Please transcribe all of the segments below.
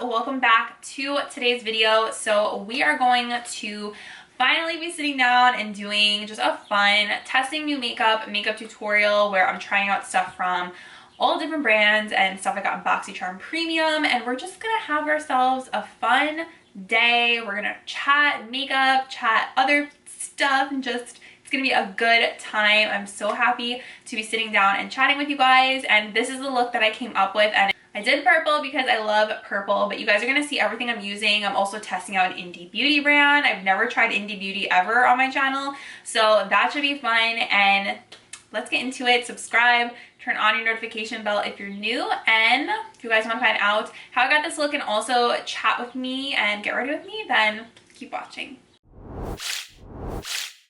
welcome back to today's video. So we are going to finally be sitting down and doing just a fun testing new makeup tutorial where I'm trying out stuff from all different brands and stuff I got in BoxyCharm Premium, and we're just gonna have ourselves a fun day. We're gonna chat makeup, chat other stuff, and just it's gonna be a good time. I'm so happy to be sitting down and chatting with you guys, and this is the look that I came up with. And I did purple because I love purple, but you guys are gonna see everything I'm using. I'm also testing out an indie beauty brand. I've never tried indie beauty ever on my channel, so that should be fun. And let's get into it. Subscribe, turn on your notification bell if you're new, and if you guys want to find out how I got this look and also chat with me and get ready with me, then keep watching.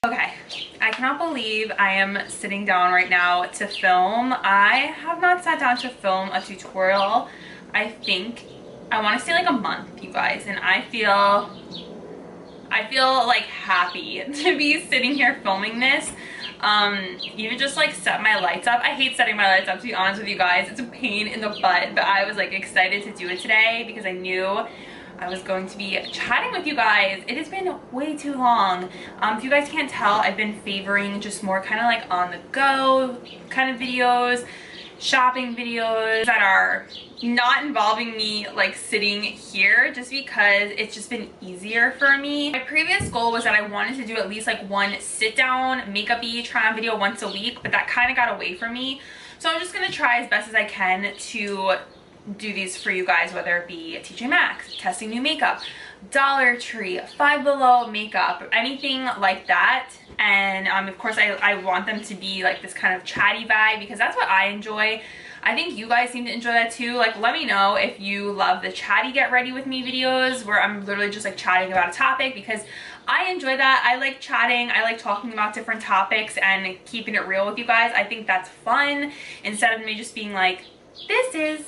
Okay, I cannot believe I am sitting down right now to film. I have not sat down to film a tutorial, I think, I want to say like a month, you guys, and I feel like happy to be sitting here filming this. Even just like set my lights up. I hate setting my lights up, to be honest with you guys. It's a pain in the butt, but I was like excited to do it today because I knew I was going to be chatting with you guys. It has been way too long. If you guys can't tell, I've been favoring just more kind of like on the go kind of videos, shopping videos that are not involving me like sitting here, just because it's just been easier for me. My previous goal was that I wanted to do at least like one sit down makeup-y try on video once a week, but that kind of got away from me. So I'm just gonna try as best as I can to do these for you guys, whether it be TJ Maxx, testing new makeup, Dollar Tree, Five Below makeup, anything like that. And of course I want them to be like this kind of chatty vibe because that's what I enjoy. I think you guys seem to enjoy that too. Like, let me know if you love the chatty get ready with me videos where I'm literally just like chatting about a topic, because I enjoy that. I like chatting. I like talking about different topics and keeping it real with you guys. I think that's fun, instead of me just being like, this is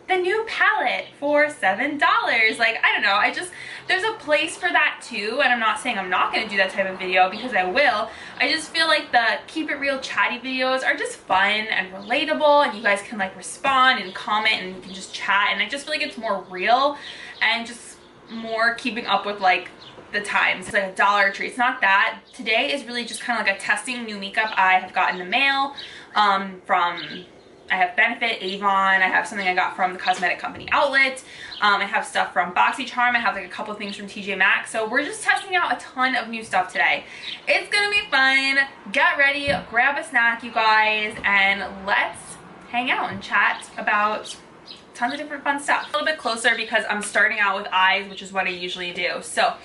the new palette for $7. Like, I don't know, there's a place for that too, and I'm not saying I'm not gonna do that type of video, because I will. I just feel like the keep it real chatty videos are just fun and relatable, and you guys can like respond and comment and you can just chat, and I just feel like it's more real and just more keeping up with like the times. It's like a Dollar Tree. It's not that. Today is really just kind of like a testing new makeup I have gotten in the mail from, I have Benefit, Avon, I have something I got from the cosmetic company Outlet, I have stuff from BoxyCharm, I have like a couple things from TJ Maxx. So we're just testing out a ton of new stuff today. It's gonna be fun. Get ready, grab a snack, you guys, and let's hang out and chat about tons of different fun stuff. A little bit closer because I'm starting out with eyes, which is what I usually do. So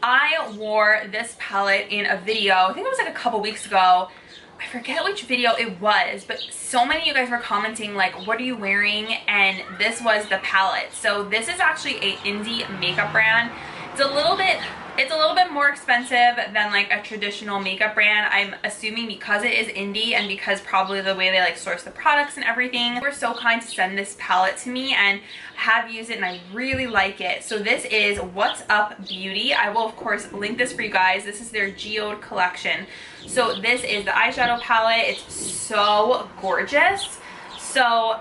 I wore this palette in a video, I think it was like a couple weeks ago. I forget which video it was, but so many of you guys were commenting like, what are you wearing? And this was the palette. So this is actually a indie makeup brand. It's a little bit more expensive than like a traditional makeup brand. I'm assuming because it is indie and because probably the way they like source the products and everything. They were so kind to send this palette to me, and I have used it and I really like it. So this is What's Up Beauty. I will of course link this for you guys. This is their geode collection. So this is the eyeshadow palette. It's so gorgeous. So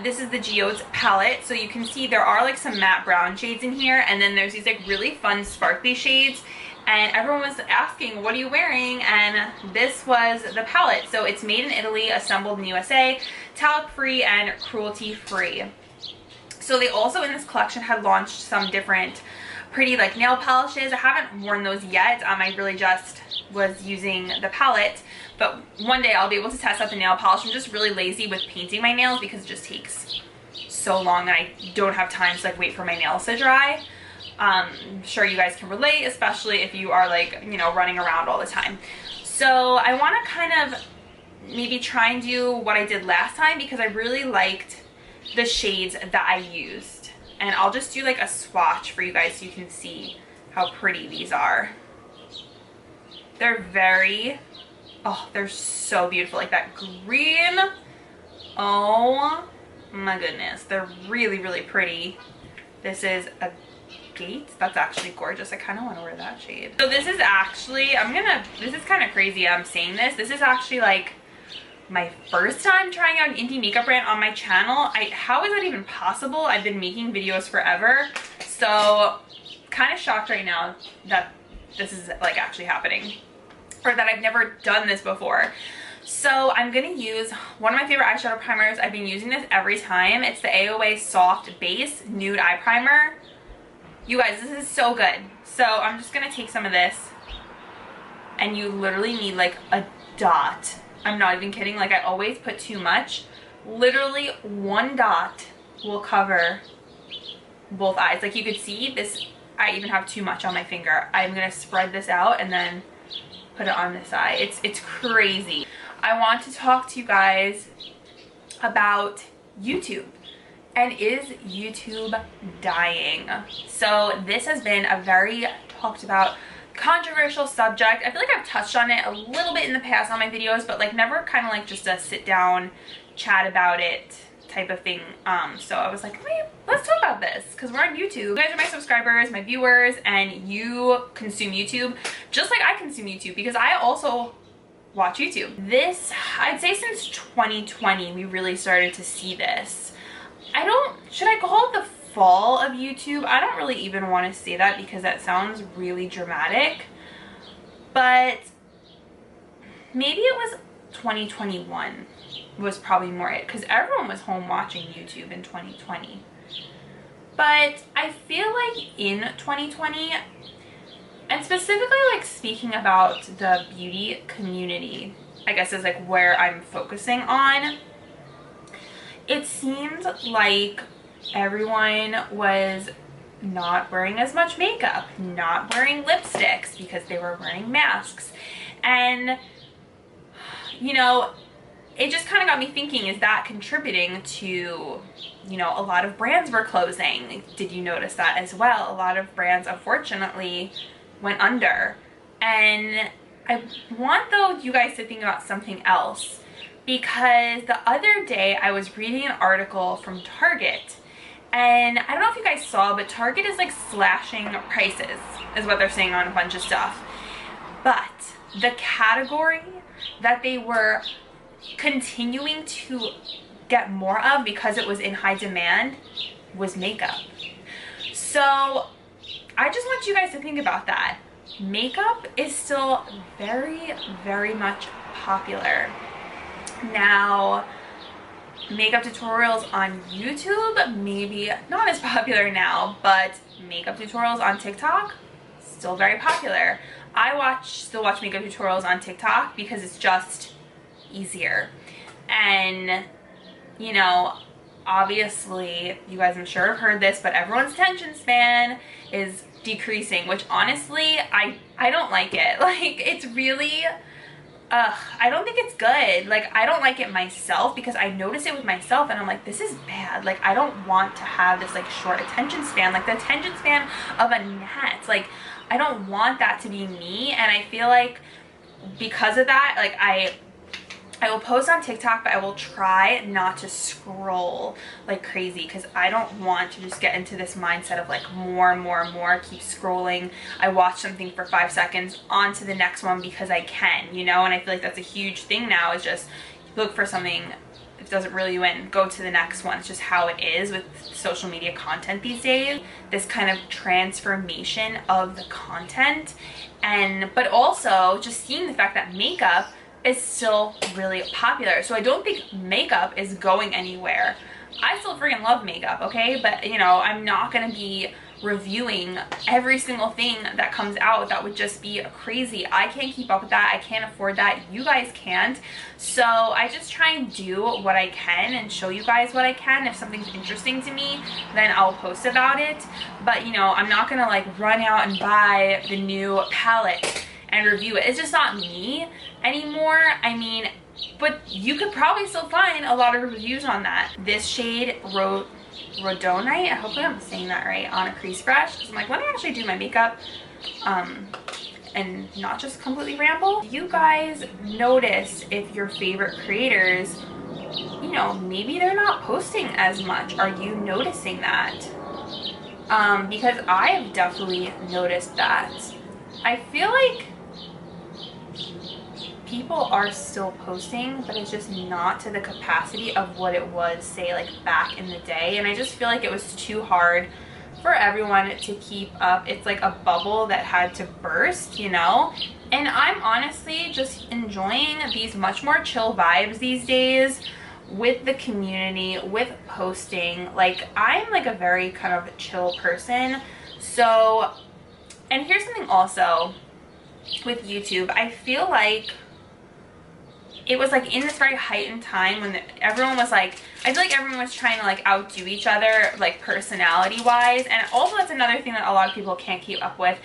this is the Geodes palette. So you can see there are like some matte brown shades in here, and then there's these like really fun sparkly shades, and everyone was asking, what are you wearing? And this was the palette. So it's made in Italy, assembled in the USA, talc free and cruelty free. So they also in this collection had launched some different pretty like nail polishes. I haven't worn those yet. I really just was using the palette, but one day I'll be able to test out the nail polish. I'm just really lazy with painting my nails because it just takes so long and I don't have time to like wait for my nails to dry. I'm sure you guys can relate, especially if you are like, you know, running around all the time. So I want to kind of maybe try and do what I did last time, because I really liked the shades that I used, and I'll just do like a swatch for you guys so you can see how pretty these are. They're they're so beautiful. Like that green, oh my goodness, they're really, really pretty. This is a Gate. That's actually gorgeous. I kind of want to wear that shade. So this is actually, this is kind of crazy I'm saying this. This is actually like my first time trying out an indie makeup brand on my channel. How is that even possible? I've been making videos forever. So kind of shocked right now that this is like actually happening, or that I've never done this before. So I'm gonna use one of my favorite eyeshadow primers. I've been using this every time. It's the AOA Soft Base Nude Eye Primer. You guys, this is so good. So I'm just gonna take some of this, and you literally need like a dot. I'm not even kidding. Like, I always put too much. Literally one dot will cover both eyes. Like, you could see this, I even have too much on my finger. I'm gonna spread this out and then put it on this eye. It's crazy. I want to talk to you guys about YouTube. And is YouTube dying? So this has been a very talked about, controversial subject. I feel like I've touched on it a little bit in the past on my videos, but like never kind of like just a sit down chat about it type of thing. So I was like, wait, let's talk about this because we're on YouTube. You guys are my subscribers, my viewers, and you consume YouTube just like I consume YouTube, because I also watch YouTube. This, I'd say since 2020 we really started to see this. Should I call it the fall of YouTube? I don't really even want to say that because that sounds really dramatic, but maybe it was 2021 was probably more it, because everyone was home watching YouTube in 2020. But I feel like in 2020, and specifically like speaking about the beauty community, I guess is like where I'm focusing on, it seemed like everyone was not wearing as much makeup, not wearing lipsticks because they were wearing masks. And, you know, it just kind of got me thinking, is that contributing to, you know, a lot of brands were closing? Did you notice that as well? A lot of brands, unfortunately, went under. And I want, though, you guys to think about something else, because the other day I was reading an article from Target, and I don't know if you guys saw, but Target is like slashing prices, is what they're saying on a bunch of stuff. But the category that they were continuing to get more of because it was in high demand was makeup. So I just want you guys to think about that. Makeup is still very, very much popular. Now, makeup tutorials on YouTube, maybe not as popular now, but makeup tutorials on TikTok, still very popular. I still watch makeup tutorials on TikTok because it's just easier. And, you know, obviously, you guys I'm sure have heard this, but everyone's attention span is decreasing, which honestly, I don't like it. Like, it's really... I don't think it's good. Like, I don't like it myself because I notice it with myself and I'm like, this is bad. Like, I don't want to have this like short attention span, like the attention span of a gnat. Like, I don't want that to be me. And I feel like because of that, like I will post on TikTok, but I will try not to scroll like crazy because I don't want to just get into this mindset of like more and more and more, keep scrolling. I watch something for 5 seconds, on to the next one because I can, you know, and I feel like that's a huge thing now, is just look for something, if it doesn't reel you in, go to the next one. It's just how it is with social media content these days, this kind of transformation of the content. And but also just seeing the fact that makeup is still really popular. So I don't think makeup is going anywhere. I still freaking love makeup, okay? But, you know, I'm not gonna be reviewing every single thing that comes out. That would just be crazy. I can't keep up with that. I can't afford that. You guys can't. So I just try and do what I can and show you guys what I can. If something's interesting to me, then I'll post about it. But, you know, I'm not gonna like run out and buy the new palette and review it. It's just not me anymore. I mean, but you could probably still find a lot of reviews on that. This shade, Rhodonite, I hope I'm saying that right, on a crease brush, because I'm like, let me actually do my makeup and not just completely ramble. Do you guys notice if your favorite creators, you know, maybe they're not posting as much? Are you noticing that? Because I have definitely noticed that. I feel like people are still posting, but it's just not to the capacity of what it was, say, like back in the day. And I just feel like it was too hard for everyone to keep up. It's like a bubble that had to burst, you know? And I'm honestly just enjoying these much more chill vibes these days with the community, with posting. Like, I'm like a very kind of chill person. So, and here's something also with YouTube. I feel like it was like in this very heightened time when everyone was like, I feel like everyone was trying to like outdo each other, like personality wise. And also that's another thing that a lot of people can't keep up with.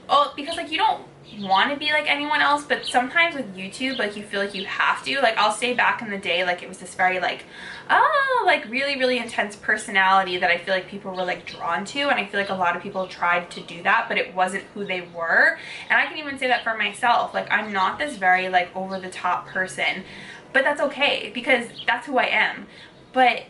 Oh, because like you don't want to be like anyone else, but sometimes with YouTube, like you feel like you have to. Like I'll say back in the day, like it was this very like, oh, like really intense personality that I feel like people were like drawn to, and I feel like a lot of people tried to do that, but it wasn't who they were. And I can even say that for myself. Like I'm not this very like over the top person, but that's okay because that's who I am. But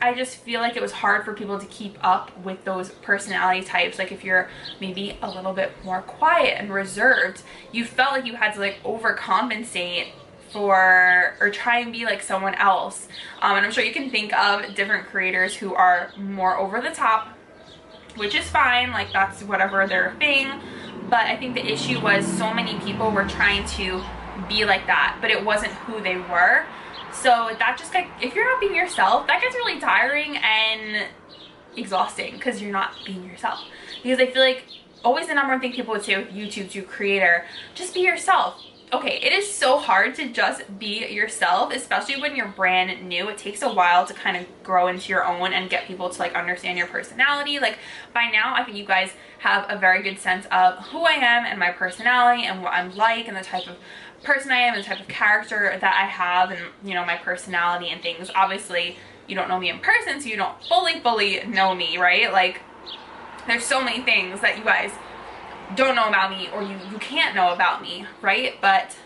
I just feel like it was hard for people to keep up with those personality types. Like if you're maybe a little bit more quiet and reserved, you felt like you had to like overcompensate for or try and be like someone else. And I'm sure you can think of different creators who are more over the top, which is fine, like that's whatever their thing. But I think the issue was so many people were trying to be like that, but it wasn't who they were. So that just like, if you're not being yourself, that gets really tiring and exhausting because you're not being yourself. Because I feel like always the number one thing people would say with YouTube to creator, just be yourself. Okay, it is so hard to just be yourself, especially when you're brand new. It takes a while to kind of grow into your own and get people to like understand your personality. Like by now, I think you guys have a very good sense of who I am and my personality and what I'm like and the type of person I am and the type of character that I have and, you know, my personality and things. Obviously, you don't know me in person, so you don't fully know me, right? Like, there's so many things that you guys don't know about me or you can't know about me, right? But,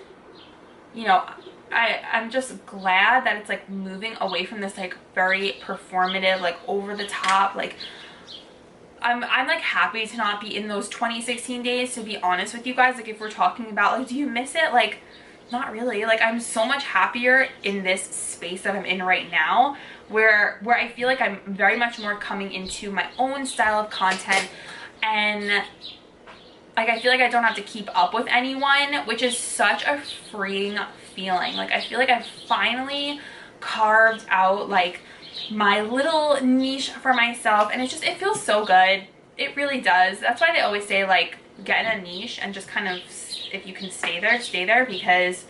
you know, I'm just glad that it's like moving away from this like very performative, like over the top, like I'm like happy to not be in those 2016 days, to be honest with you guys. Like if we're talking about like, do you miss it? Like not really. Like I'm so much happier in this space that I'm in right now where I feel like I'm very much more coming into my own style of content, and like I feel like I don't have to keep up with anyone, which is such a freeing feeling. Like I feel like I've finally carved out like my little niche for myself, and it feels so good. It really does. That's why they always say like get in a niche and just kind of, if you can stay there, because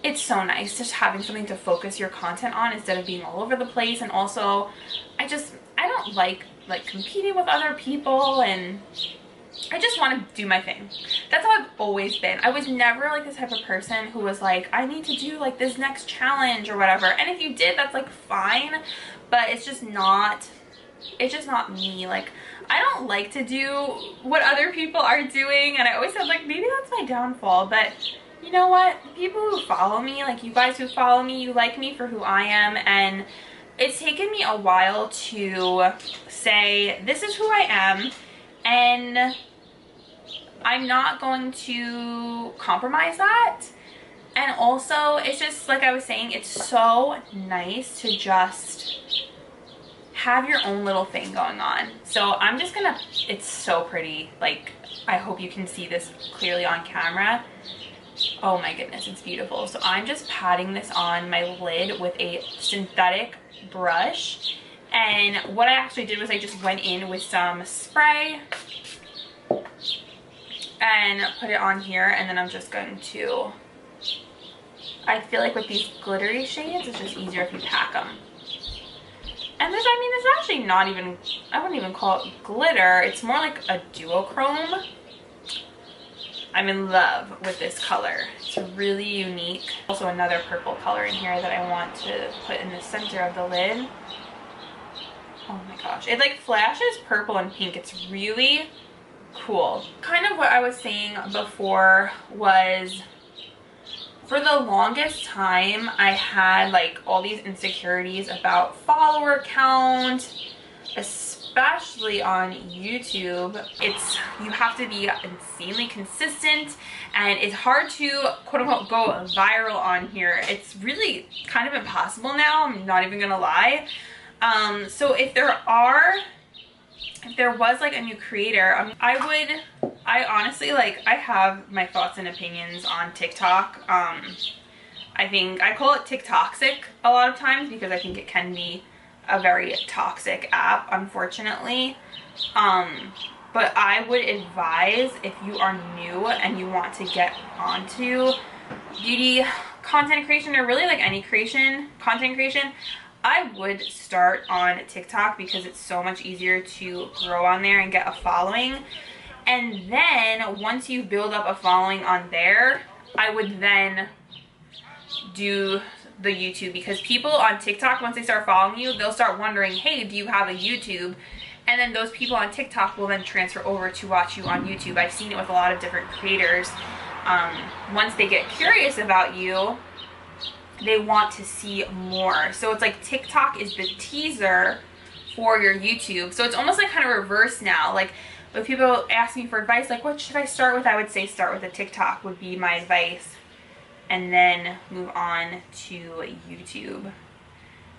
it's so nice just having something to focus your content on instead of being all over the place. And also I don't like competing with other people, and I just want to do my thing. That's how I've always been. I was never like this type of person who was like, I need to do like this next challenge or whatever. And if you did, that's like fine, but it's just not me. Like I don't like to do what other people are doing, and I always said like maybe that's my downfall. But you know what, the people who follow me, like you guys who follow me, you like me for who I am, and it's taken me a while to say this is who I am, and I'm not going to compromise that. And also it's just like I was saying, it's so nice to just have your own little thing going on. So I'm just gonna, it's so pretty. Like I hope you can see this clearly on camera. Oh my goodness, it's beautiful. So I'm just patting this on my lid with a synthetic brush, and what I actually did was I just went in with some spray and put it on here, and then I'm just going to, I feel like with these glittery shades it's just easier if you pack them. And this, I mean, this is actually not even, I wouldn't even call it glitter, it's more like a duochrome. I'm in love with this color. It's really unique. Also another purple color in here that I want to put in the center of the lid. Oh my gosh, it like flashes purple and pink. It's really cool. Kind of what I was saying before was, for the longest time I had like all these insecurities about follower count, especially on YouTube. You have to be insanely consistent, and it's hard to quote unquote go viral on here. It's really kind of impossible now, I'm not even gonna lie. So if there are if there was like a new creator, I honestly, like, I have my thoughts and opinions on TikTok. I think I call it TikToxic a lot of times because I think it can be a very toxic app, unfortunately. But I would advise, if you are new and you want to get onto beauty content creation, or really like any content creation, I would start on TikTok because it's so much easier to grow on there and get a following. And then once you build up a following on there, I would then do the YouTube, because people on TikTok, once they start following you, they'll start wondering, hey, do you have a YouTube? And then those people on TikTok will then transfer over to watch you on YouTube. I've seen it with a lot of different creators. Once they get curious about you, they want to see more. So it's like TikTok is the teaser for your YouTube. So it's almost like kind of reverse now. Like, when people ask me for advice, like, what should I start with? I would say start with a TikTok would be my advice, and then move on to YouTube.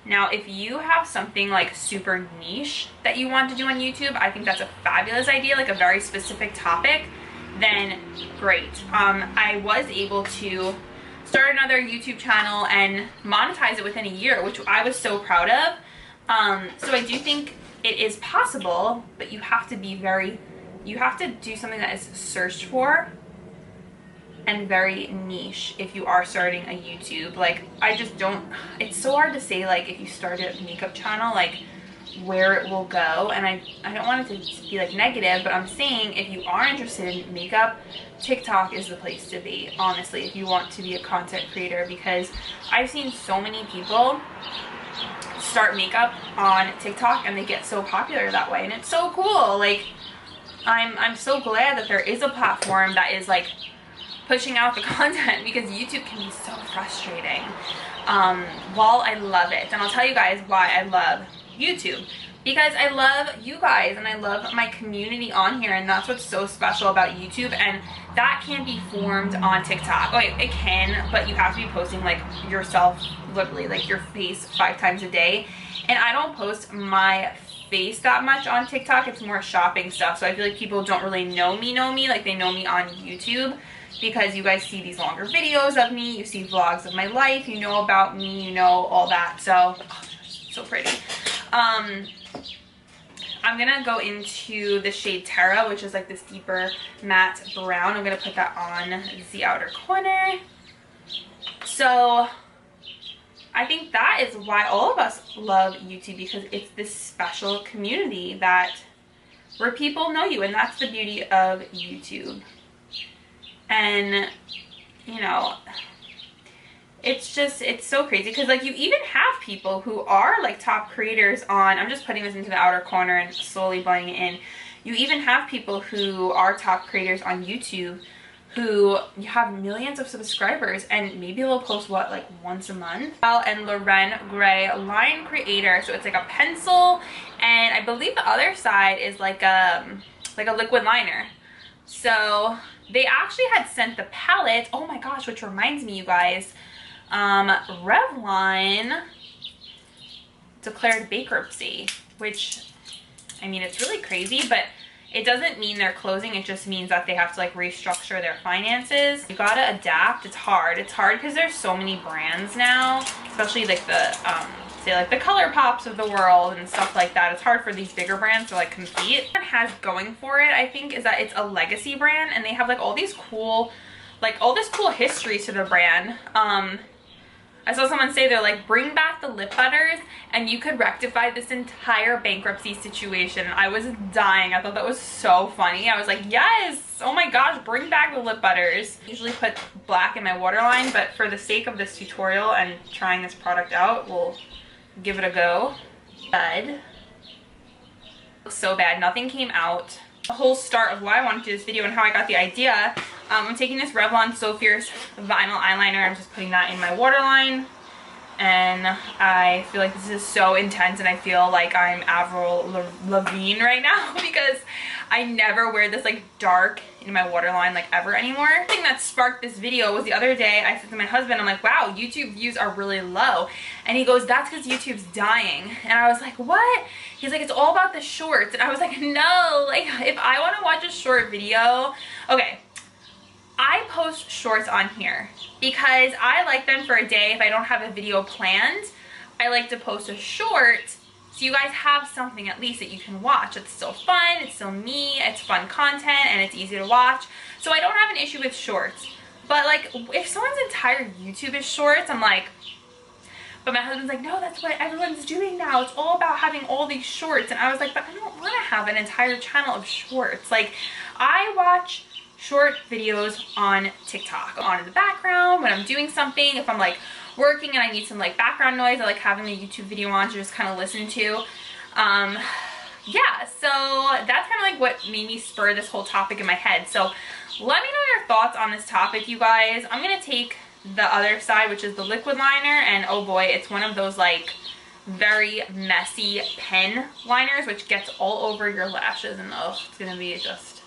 Now, if you have something like super niche that you want to do on YouTube, I think that's a fabulous idea, like a very specific topic, then great. I was able to start another YouTube channel and monetize it within a year, which I was so proud of. So I do think it is possible, but you have to do something that is searched for and very niche if you are starting a YouTube. Like, it's so hard to say, like, if you start a makeup channel, like, where it will go. And I don't want it to be like negative, but I'm saying if you are interested in makeup, TikTok is the place to be, honestly, if you want to be a content creator, because I've seen so many people start makeup on TikTok and they get so popular that way, and it's so cool. Like, I'm so glad that there is a platform that is like pushing out the content, because YouTube can be so frustrating. While I love it, and I'll tell you guys why I love YouTube, because I love you guys and I love my community on here, and that's what's so special about YouTube. And that can't be formed on TikTok. Oh, it can, but you have to be posting like yourself, literally like your face 5 times a day. And I don't post my face that much on TikTok. It's more shopping stuff, so I feel like people don't really know me like they know me on YouTube, because you guys see these longer videos of me, you see vlogs of my life, you know about me, you know all that. So, oh, so pretty. I'm gonna go into the shade Terra, which is like this deeper matte brown. I'm gonna put that on the outer corner. So I think that is why all of us love YouTube, because it's this special community where people know you, and that's the beauty of YouTube. And, you know, it's so crazy, because like you even have people who are like top creators on, I'm just putting this into the outer corner and slowly blending it in. You even have people who are top creators on YouTube who have millions of subscribers, and maybe they'll post what, like once a month. And Loren Gray line creator, so it's like a pencil, and I believe the other side is like a liquid liner. So they actually had sent the palette, oh my gosh, which reminds me, you guys, Revlon declared bankruptcy, which, I mean, it's really crazy, but it doesn't mean they're closing. It just means that they have to like restructure their finances. You gotta adapt. It's hard because there's so many brands now, especially like the say like the ColourPops of the world and stuff like that. It's hard for these bigger brands to like compete. What it has going for it, I think, is that it's a legacy brand, and they have like all these cool, like all this cool history to the brand. I saw someone say, they're like, bring back the lip butters and you could rectify this entire bankruptcy situation. I was dying. I thought that was so funny. I was like, yes, oh my gosh, bring back the lip butters. I usually put black in my waterline, but for the sake of this tutorial and trying this product out, we'll give it a go. Bad. So bad, nothing came out. The whole start of why I wanted to do this video and how I got the idea, I'm taking this Revlon So Fierce vinyl eyeliner. I'm just putting that in my waterline, and I feel like this is so intense, and I feel like I'm Avril Lavigne right now because I never wear this like dark in my waterline like ever anymore. The thing that sparked this video was the other day I said to my husband, I'm like, wow, YouTube views are really low. And he goes, that's because YouTube's dying. And I was like, what? He's like, it's all about the shorts. And I was like, no, like if I want to watch a short video, okay, I post shorts on here because I like them for a day if I don't have a video planned. I like to post a short so you guys have something at least that you can watch. It's still fun, it's still me, it's fun content, and it's easy to watch. So I don't have an issue with shorts. But like, if someone's entire YouTube is shorts, I'm like, but my husband's like, no, that's what everyone's doing now. It's all about having all these shorts. And I was like, but I don't want to have an entire channel of shorts. Like, I watch short videos on TikTok on in the background when I'm doing something. If I'm like working and I need some like background noise, I like having a YouTube video on to just kind of listen to. Yeah, so that's kind of like what made me spur this whole topic in my head. So let me know your thoughts on this topic, you guys. I'm gonna take the other side, which is the liquid liner, and oh boy, it's one of those like very messy pen liners which gets all over your lashes, and oh, it's gonna be just,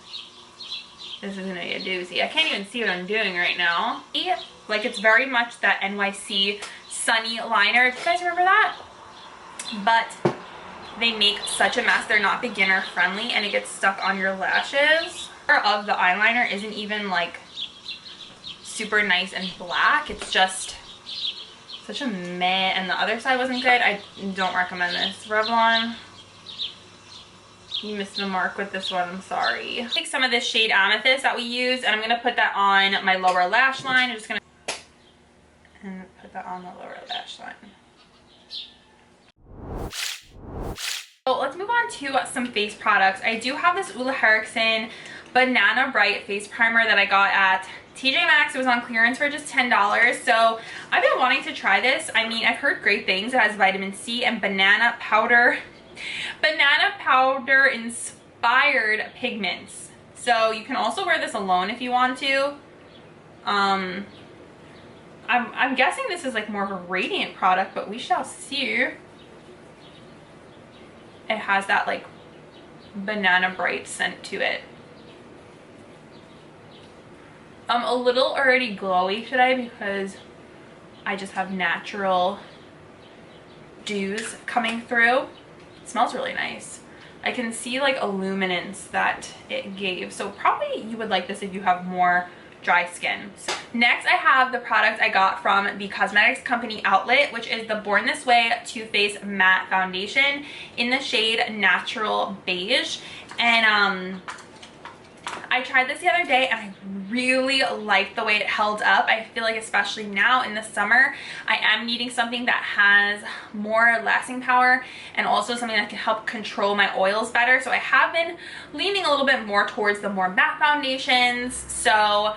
this is gonna be a doozy. I can't even see what I'm doing right now. Like, it's very much that NYC Sunny liner, if you guys remember that. But they make such a mess. They're not beginner friendly and it gets stuck on your lashes. Part of the eyeliner isn't even like super nice and black. It's just such a meh, and the other side wasn't good. I don't recommend this. Revlon, you missed the mark with this one, I'm sorry. Take some of this shade Amethyst that we use, and I'm gonna put that on my lower lash line. I'm just gonna put that on the lower lash line. So let's move on to some face products. I do have this Ula Henriksen Banana Bright face primer that I got at TJ Maxx. It was on clearance for just $10. So I've been wanting to try this. I mean, I've heard great things. It has vitamin C and banana powder inspired pigments. So you can also wear this alone if you want to. I'm guessing this is like more of a radiant product, but we shall see. It has that like banana bright scent to it. I'm a little already glowy today because I just have natural dews coming through. It smells really nice. I can see like a luminance that it gave. So probably you would like this if you have more dry skin. So next I have the product I got from the cosmetics company Outlet, which is the Born This Way Too Faced Matte Foundation in the shade Natural Beige. And I tried this the other day and I really liked the way it held up. I feel like especially now in the summer, I am needing something that has more lasting power and also something that can help control my oils better. So I have been leaning a little bit more towards the more matte foundations. So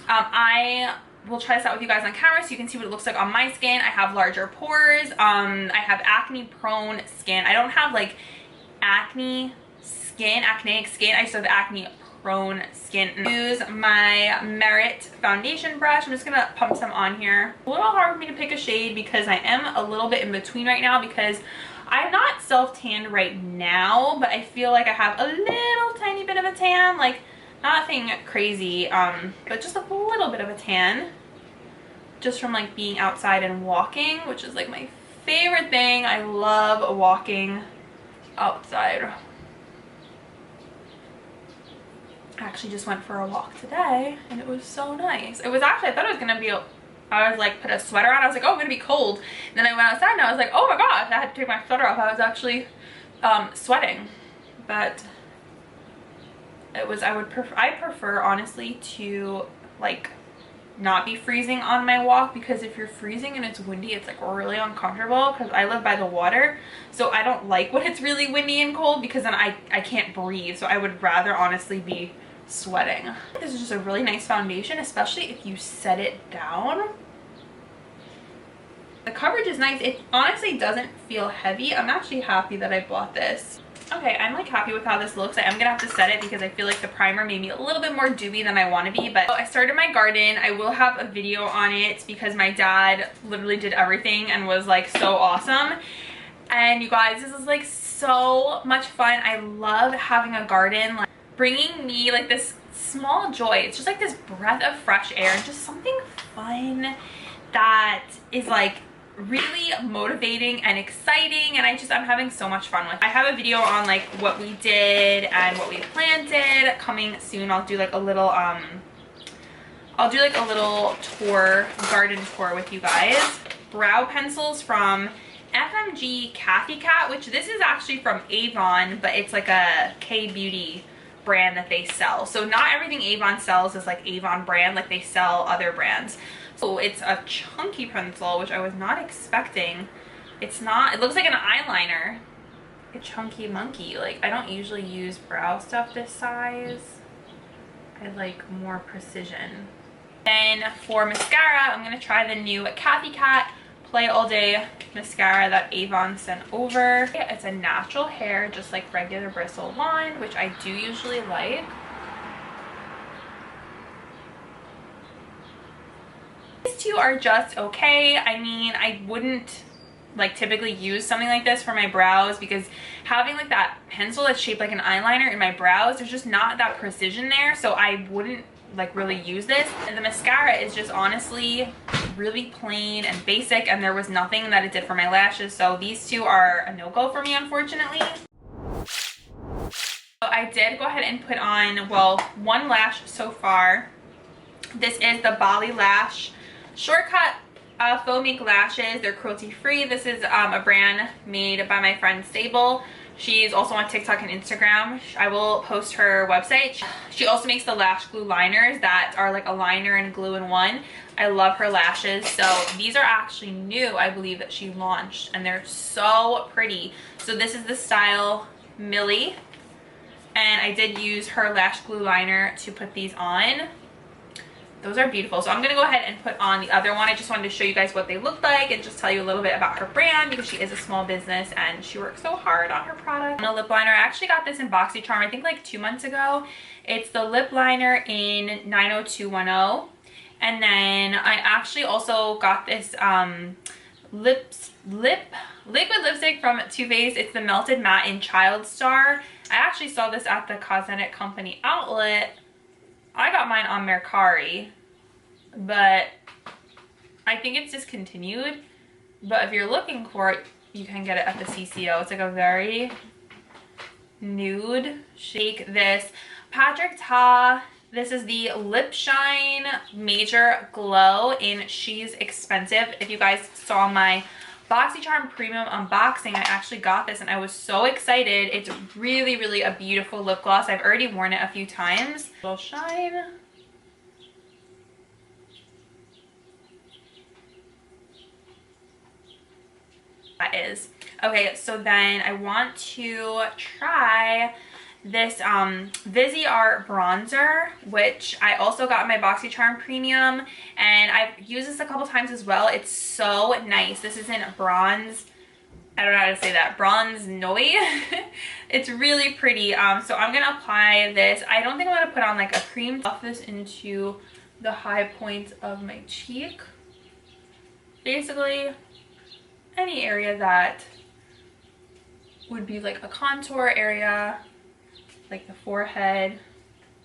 I will try this out with you guys on camera so you can see what it looks like on my skin. I have larger pores. I have acne prone skin. I don't have like acneic skin. I just have acne prone skin. Use my Merit foundation brush. I'm just gonna pump some on here. A little hard for me to pick a shade because I am a little bit in between right now because I'm not self-tanned right now, but I feel like I have a little tiny bit of a tan, like nothing crazy, but just a little bit of a tan just from like being outside and walking, which is like my favorite thing. I love walking outside. I actually just went for a walk today and it was so nice. It was actually, I thought it was gonna be, I was like, put a sweater on. I was like, oh, I'm gonna be cold. And then I went outside and I was like, oh my gosh, I had to take my sweater off. I was actually sweating. But it was, I prefer honestly to like not be freezing on my walk, because if you're freezing and it's windy, it's like really uncomfortable because I live by the water. So I don't like when it's really windy and cold because then I can't breathe. So I would rather honestly be sweating. This is just a really nice foundation, especially if you set it down. The coverage is nice. It honestly doesn't feel heavy. I'm actually happy that I bought this. Okay, I'm like happy with how this looks. I am gonna have to set it because I feel like the primer made me a little bit more dewy than I want to be. But I started my garden. I will have a video on it because my dad literally did everything and was like so awesome. And you guys, this is like so much fun. I love having a garden. Like, bringing me like this small joy. It's just like this breath of fresh air and just something fun that is like really motivating and exciting, and I'm having so much fun with it. I have a video on like what we did and what we planted coming soon. I'll do like a little tour, garden tour with you guys. Brow pencils from FMG Kathy Cat, which this is actually from Avon, but it's like a K-beauty brand that they sell. So not everything Avon sells is like Avon brand, like they sell other brands. So it's a chunky pencil, which I was not expecting. It's not, it looks like an eyeliner. A chunky monkey. Like, I don't usually use brow stuff this size. I like more precision. Then for mascara, I'm gonna try the new Kathy Cat Play All Day mascara that Avon sent over. It's a natural hair, just like regular bristle wand, which I do usually like. These two are just okay. I mean, I wouldn't like typically use something like this for my brows because having like that pencil that's shaped like an eyeliner in my brows, there's just not that precision there, so I wouldn't like really use this. And the mascara is just honestly really plain and basic, and there was nothing that it did for my lashes, so these two are a no-go for me, unfortunately. So I did go ahead and put on, well, one lash so far. This is the Bali Lash Shortcut Faux Mink Lashes. They're cruelty-free. This is a brand made by my friend Sable. She's also on TikTok and Instagram. I will post her website. She also makes the lash glue liners that are like a liner and glue in one. I love her lashes. So these are actually new, I believe, that she launched, and they're so pretty. So this is the style Millie, and I did use her lash glue liner to put these on. Those are beautiful. So I'm going to go ahead and put on the other one. I just wanted to show you guys what they look like and just tell you a little bit about her brand because she is a small business and she works so hard on her product. And a lip liner, I actually got this in BoxyCharm, I think like 2 months ago. It's the lip liner in 90210. And then I actually also got this liquid lipstick from Too Faced. It's the Melted Matte in Child Star. I actually saw this at the Cosmetic Company outlet. I got mine on Mercari, but I think it's discontinued. But if you're looking for it, you can get it at the CCO. It's like a very nude shake. This Patrick Ta. This is the Lip Shine Major Glow in She's Expensive. If you guys saw my BoxyCharm Premium unboxing, I actually got this and I was so excited. It's really, really a beautiful lip gloss. I've already worn it a few times. Little shine. That is. Okay, so then I want to try this Viseart bronzer, which I also got in my BoxyCharm Premium, and I've used this a couple times as well. It's so nice. This is in bronze, I don't know how to say that, bronze noi. It's really pretty. So I'm gonna apply this. I don't think I'm gonna put on like a cream. Buff this into the high points of my cheek, basically any area that would be like a contour area, like the forehead.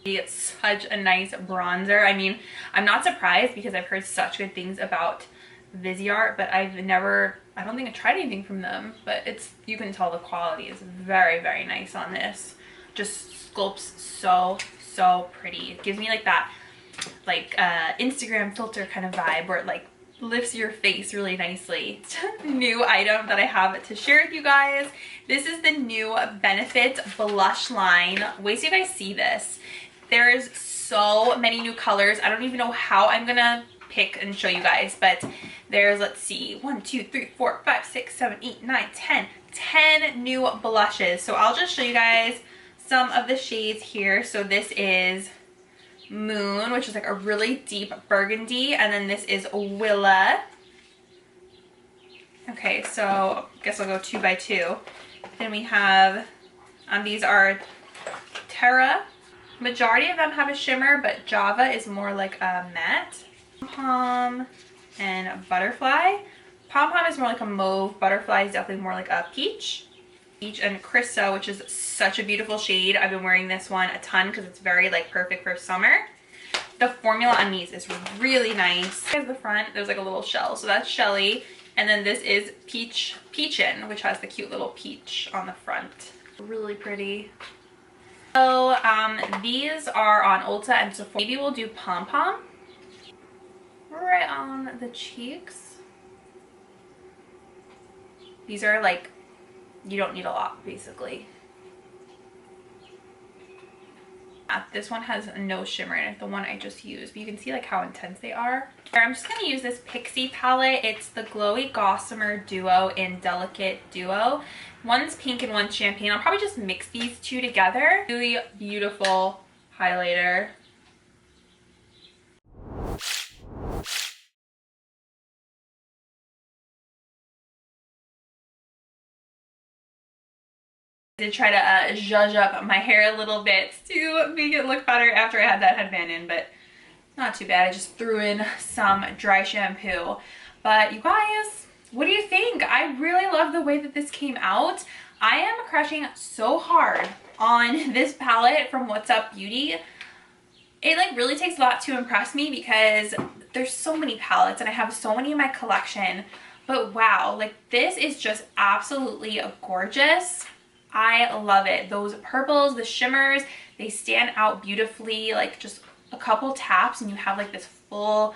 It's such a nice bronzer. I mean, I'm not surprised because I've heard such good things about Viseart, but I don't think I tried anything from them, but you can tell the quality is very, very nice on this. Just sculpts so pretty. It gives me like that like Instagram filter kind of vibe where it like lifts your face really nicely. New item that I have to share with you guys. This is the new Benefit blush line. Wait till you guys see this. There's so many new colors. I don't even know how I'm gonna pick and show you guys, but there's, let's see, 1 2 3 4 5 6 7 8 9 10 new blushes. So I'll just show you guys some of the shades here. So this is Moon, which is like a really deep burgundy, and then this is Willa. Okay, so I guess I'll go 2 by 2. Then we have these are Terra. Majority of them have a shimmer, but Java is more like a matte. Pom and Butterfly. Pom Pom is more like a mauve. Butterfly is definitely more like a peach. Peach and Krista, which is such a beautiful shade. I've been wearing this one a ton because it's very like perfect for summer. The formula on these is really nice. Here's the front, there's like a little shell, so that's Shelly. And then this is Peachin, which has the cute little peach on the front. Really pretty. So these are on Ulta and Sephora. Maybe we'll do Pom Pom right on the cheeks. These are like, you don't need a lot basically. This one has no shimmer in it, the one I just used, but you can see like how intense they are. I'm just going to use this Pixie palette. It's the Glowy Gossamer Duo in Delicate Duo. One's pink and one's champagne. I'll probably just mix these two together. Really beautiful highlighter. I did try to zhuzh up my hair a little bit to make it look better after I had that headband in, but not too bad. I just threw in some dry shampoo. But you guys, what do you think? I really love the way that this came out. I am crushing so hard on this palette from What's Up Beauty. It like really takes a lot to impress me because there's so many palettes and I have so many in my collection. But wow, like this is just absolutely gorgeous. I love it. Those purples, the shimmers, they stand out beautifully. Like just a couple taps and you have like this full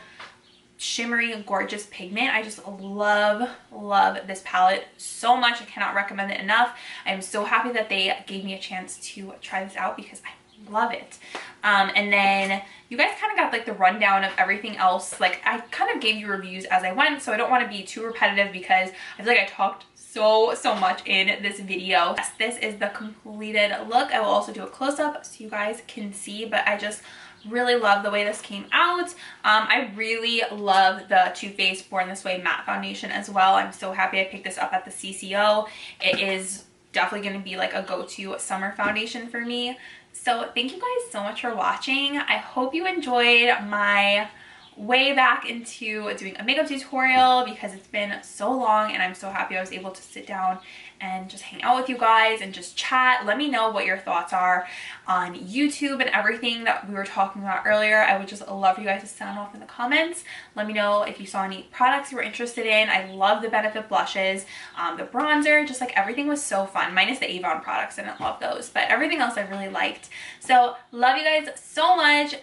shimmery gorgeous pigment. I just love this palette so much. I cannot recommend it enough. I'm so happy that they gave me a chance to try this out because I love it. And then you guys kind of got like the rundown of everything else. Like I kind of gave you reviews as I went, so I don't want to be too repetitive because I feel like I talked so much in this video. Yes, this is the completed look. I will also do a close-up so you guys can see, but I just really love the way this came out. I really love the Too Faced Born This Way matte foundation as well. I'm so happy I picked this up at the CCO. It is definitely going to be like a go-to summer foundation for me. So thank you guys so much for watching. I hope you enjoyed my way back into doing a makeup tutorial because it's been so long and I'm so happy I was able to sit down and just hang out with you guys and just chat. Let me know what your thoughts are on YouTube and everything that we were talking about earlier. I would just love for you guys to sound off in the comments. Let me know if you saw any products you were interested in. I love the Benefit blushes, the bronzer, just like everything was so fun, minus the Avon products. I didn't love those, but everything else I really liked. So love you guys so much.